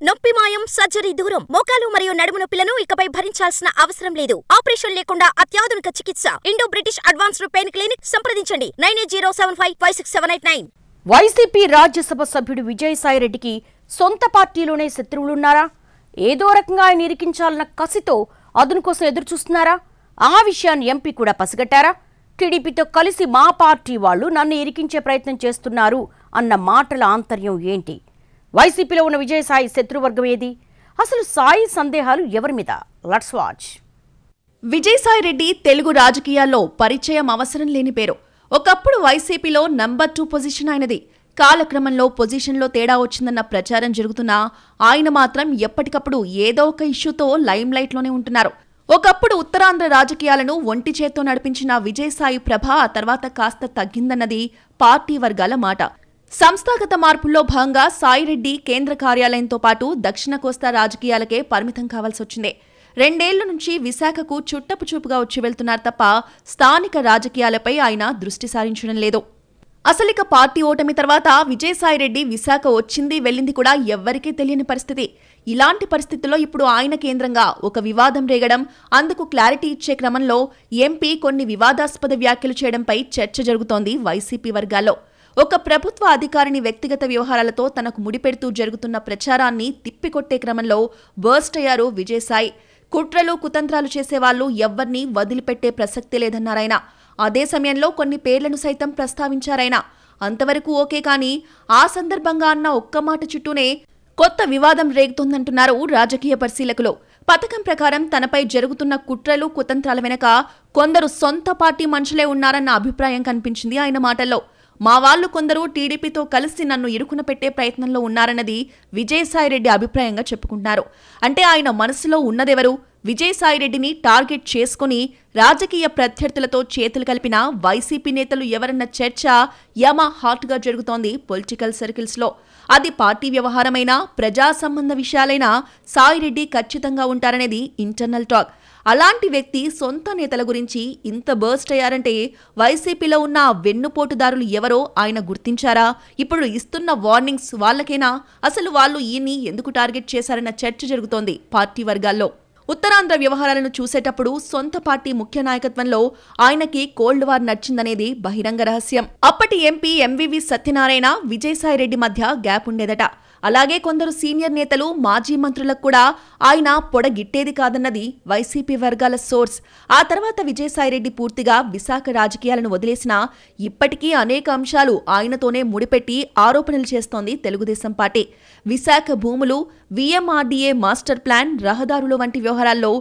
నొప్పి మాయం, సర్జరీ దూరం. మోకాలు మరియు నడుము నొప్పులను ఇకపై భరించాల్సిన అవసరం లేదు. ఆపరేషన్ లేకుండా అత్యాధునిక చికిత్స. Indo British advanced pain clinic. సంప్రదించండి 9807556789. వైసీపీ రాజ్యసభ సభ్యుడు విజయసాయిరెడ్డికి సొంత పార్టీలోనే శత్రువులున్నారా? ఏదో రకంగా ఆయన ఇరికించాలన్న కసితో అదును కోసం ఎదురుచూస్తున్నారా? ఆ విషయాన్ని ఎంపీ కూడా పసిగట్టారా? టీడీపీతో కలిసి మా పార్టీ వాళ్లు నన్ను ఇరికించే ప్రయత్నం చేస్తున్నారు అన్న మాటల ఆంతర్యం ఏంటి? వైసీపీలో ఉన్న విజయసాయి శత్రువర్గం ఏది? అసలు సాయి సందేహాలు ఎవరి మీద? Let's watch. విజయసాయిరెడ్డి తెలుగు రాజకీయాల్లో పరిచయం అవసరం లేని పేరు. ఒకప్పుడు వైసీపీలో నంబర్ 2 పొజిషన్ ఆయనది. కాలక్రమంలో పొజిషన్లో తేడా వచ్చిందన్న ప్రచారం జరుగుతున్నా ఆయన మాత్రం ఎప్పటికప్పుడు ఏదో ఒక ఇష్యూతో లైమ్ లైట్లోనే ఉంటున్నారు. ఒకప్పుడు ఉత్తరాంధ్ర రాజకీయాలను ఒంటి చేత్తో నడిపించిన విజయసాయి ప్రభ ఆ తర్వాత కాస్త తగ్గిందన్నది పార్టీ వర్గాల మాట. సంస్థాగత మార్పుల్లో భాగంగా సాయిరెడ్డి కేంద్ర కార్యాలయంతో పాటు దక్షిణ కోస్తా రాజకీయాలకే పరిమితం కావాల్సొచ్చింది. 2 ఏళ్ల నుంచి విశాఖకు చుట్టపు చూపుగా వచ్చి వెళ్తున్నారు తప్ప స్థానిక రాజకీయాలపై ఆయన దృష్టి సారించడం లేదు. అసలిక పార్టీ ఓటమి తర్వాత విజయసాయిరెడ్డి విశాఖ వచ్చింది వెళ్ళింది కూడా ఎవ్వరికీ తెలియని పరిస్థితి. ఇలాంటి పరిస్థితుల్లో ఇప్పుడు ఆయన కేంద్రంగా ఒక వివాదం రేగడం, అందుకు క్లారిటీ ఇచ్చే క్రమంలో ఎంపీ కొన్ని వివాదాస్పద వ్యాఖ్యలు చేయడంపై చర్చ జరుగుతోంది వైసీపీ వర్గాల్లో. ఒక ప్రభుత్వ అధికారిని వ్యక్తిగత వ్యవహారాలతో తనకు ముడిపెడుతూ జరుగుతున్న ప్రచారాన్ని తిప్పికొట్టే క్రమంలో బర్స్ట్ అయ్యారు విజయసాయి. కుట్రలు కుతంత్రాలు చేసేవాళ్లు ఎవ్వర్నీ వదిలిపెట్టే ప్రసక్తి లేదన్నారాయన. అదే సమయంలో కొన్ని పేర్లను సైతం ప్రస్తావించారాయన. అంతవరకు ఓకే, కానీ ఆ సందర్భంగా అన్న ఒక్క మాట చుట్టూనే కొత్త వివాదం రేగుతోందంటున్నారు రాజకీయ పరిశీలకులు. పథకం ప్రకారం తనపై జరుగుతున్న కుట్రలు కుతంత్రాల వెనక కొందరు సొంత పార్టీ మనుషులే ఉన్నారన్న అభిప్రాయం కనిపించింది ఆయన మాటల్లో. మా వాళ్లు కొందరు టీడీపీతో కలిసి నన్ను ఇరుకున పెట్టే ప్రయత్నంలో ఉన్నారన్నది విజయసాయిరెడ్డి అభిప్రాయంగా చెప్పుకుంటున్నారు. అంటే ఆయన మనసులో ఉన్నదెవరు? విజయసాయిరెడ్డిని టార్గెట్ చేసుకుని రాజకీయ ప్రత్యర్థులతో చేతులు కలిపిన వైసీపీ నేతలు ఎవరన్న చర్చ యమ హాట్గా జరుగుతోంది పొలిటికల్ సర్కిల్స్లో. అది పార్టీ వ్యవహారమైనా ప్రజా సంబంధ విషయాలైనా సాయిరెడ్డి ఖచ్చితంగా ఉంటారనేది ఇంటర్నల్ టాక్. అలాంటి వ్యక్తి సొంత నేతల గురించి ఇంత బర్స్ట్ అయ్యారంటే వైసీపీలో ఉన్న వెన్నుపోటుదారులు ఎవరో ఆయన గుర్తించారా? ఇప్పుడు ఇస్తున్న వార్నింగ్స్ వాళ్ళకేనా? అసలు వాళ్ళు ఈయన్ని ఎందుకు టార్గెట్ చేశారన్న చర్చ జరుగుతోంది పార్టీ వర్గాల్లో. ఉత్తరాంధ్ర వ్యవహారాలను చూసేటప్పుడు సొంత పార్టీ ముఖ్య నాయకత్వంలో ఆయనకి కోల్డ్ వార్ నచ్చిందనేది బహిరంగ రహస్యం. అప్పటి ఎంపీ ఎంవివి సత్యనారాయణ, విజయసాయిరెడ్డి మధ్య గ్యాప్ ఉండేదట. అలాగే కొందరు సీనియర్ నేతలు, మాజీ మంత్రులకు కూడా ఆయన పొడగిట్టేది కాదన్నది వైసీపీ వర్గాల సోర్స్. ఆ తర్వాత విజయసాయిరెడ్డి పూర్తిగా విశాఖ రాజకీయాలను వదిలేసినా ఇప్పటికీ అనేక అంశాలు ఆయనతోనే ముడిపెట్టి ఆరోపణలు చేస్తోంది తెలుగుదేశం పార్టీ. విశాఖ భూములు, విఎంఆర్డీఏ మాస్టర్ ప్లాన్, రహదారులు వంటి వ్యవహారాల్లో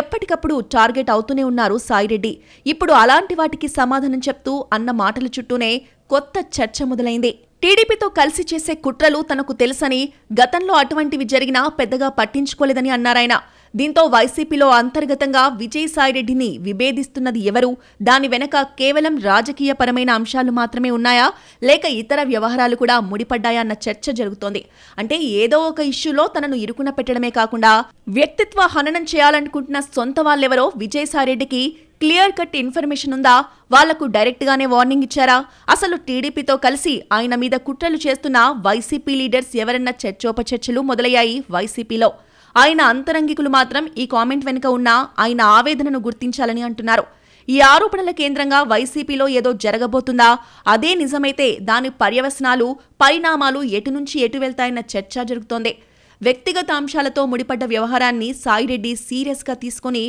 ఎప్పటికప్పుడు టార్గెట్ అవుతూనే ఉన్నారు సాయిరెడ్డి. ఇప్పుడు అలాంటి వాటికి సమాధానం చెప్తూ అన్న మాటల చుట్టూనే కొత్త చర్చ మొదలైంది. టీడీపీతో కలిసి చేసే కుట్రలు తనకు తెలుసని, గతంలో అటువంటివి జరిగినా పెద్దగా పట్టించుకోలేదని అన్నారాయన. దీంతో వైసీపీలో అంతర్గతంగా విజయసాయిరెడ్డిని విభేదిస్తున్నది ఎవరు? దాని వెనక కేవలం రాజకీయపరమైన అంశాలు మాత్రమే ఉన్నాయా, లేక ఇతర వ్యవహారాలు కూడా ముడిపడ్డాయా అన్న చర్చ జరుగుతోంది. అంటే ఏదో ఒక ఇష్యూలో తనను ఇరుకున పెట్టడమే కాకుండా వ్యక్తిత్వ హననం చేయాలనుకుంటున్న సొంత వాళ్ళెవరో విజయసాయిరెడ్డికి క్లియర్ కట్ ఇన్ఫర్మేషన్ ఉందా? వాళ్లకు డైరెక్ట్గానే వార్నింగ్ ఇచ్చారా? అసలు టీడీపీతో కలిసి ఆయన మీద కుట్రలు చేస్తున్న వైసీపీ లీడర్స్ ఎవరన్న చర్చోపచర్చలు మొదలయ్యాయి వైసీపీలో. ఆయన అంతరంగికులు మాత్రం ఈ కామెంట్ వెనుక ఉన్న ఆయన ఆవేదనను గుర్తించాలని అంటున్నారు. ఈ ఆరోపణల కేంద్రంగా వైసీపీలో ఏదో జరగబోతుందా? అదే నిజమైతే దాని పర్యవసనాలు, పరిణామాలు ఎటు నుంచి ఎటు వెళ్తాయన్న చర్చ జరుగుతోంది. వ్యక్తిగత అంశాలతో ముడిపడ్డ వ్యవహారాన్ని సాయిరెడ్డి సీరియస్గా తీసుకుని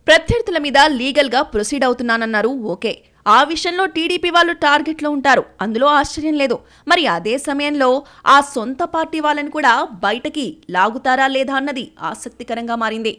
ప్రత్యర్థుల మీద లీగల్గా ప్రొసీడ్ అవుతున్నానన్నారు. ఓకే, ఆ విషయంలో టీడీపీ వాళ్ళు టార్గెట్లో ఉంటారు, అందులో ఆశ్చర్యం లేదు. మరి అదే సమయంలో ఆ సొంత పార్టీ వాళ్ళని కూడా బయటకి లాగుతారా లేదా అన్నది ఆసక్తికరంగా మారింది.